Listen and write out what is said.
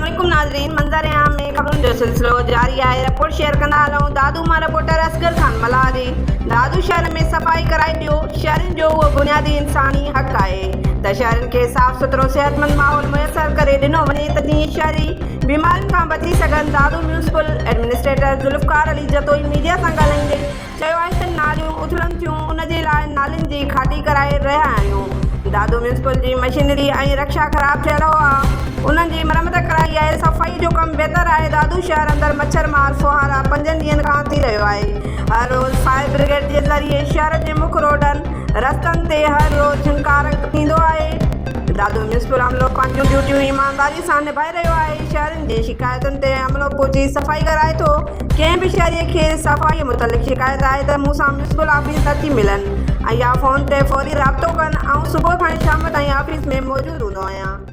अस्सलामुअलैकुम नाज़रीन, मंज़र आम में ख़बरुनि जो सिलसिलो जारी आहे। रिपोर्ट शेयर कंदा हलूं दादू मां रिपोर्टर असगर खान मल्हारी। दादू शहर में सफ़ाई कराए ॾियो, शहरनि जो उहो बुनियादी इंसानी हक़ आहे त शहरनि खे साफ़ सुथरो सिहतमंद माहौल मुयसर करे ॾिनो वञे त जीअं शहरी बीमारियुनि खां बची सघनि। Dadu municipal administrator Zulfiqar Ali Jatoi media सां ॻाल्हाईंदे चयो आहे त नालियूं उथलनि थियूं, उन जे लाइ नालियुनि जी खाटी कराए रहिया आहियूं। दादू म्यूनिसिपल जी मशीनरी ऐं रक्षा ख़राब थियल हुआ, उन्हनि जी मरम्मत कराई आहे। सफ़ाई जो कमु बहितर आहे। दादू शहर अंदरि मच्छर मार फुहारा 5 ॾींहंनि खां थी रहियो आहे। हर रोज़ फायर ब्रिगेड जे ज़रिए शहर जे मुख्य रोडनि रस्तनि ते हर रोज़ छिंकार थींदो आहे। दादू म्यूनिसिपल अमलो पंहिंजूं ड्यूटियूं ईमानदारी सां निभाए रहियो आहे। शहरनि जी शिकायतुनि ते अमलो पहुची सफ़ाई कराए थो। कंहिं बि शहरीअ खे सफ़ाई मुतलिक़ शिकायत आहे त मूंसां म्यूनिसिपल ऑफिस अची मिलनि ऐं या फ़ोन ते फ़ौरी राब्तो कनि। सुबुह खां शाम ताईं ऑफिस में मौजूदु हूंदो आहियां।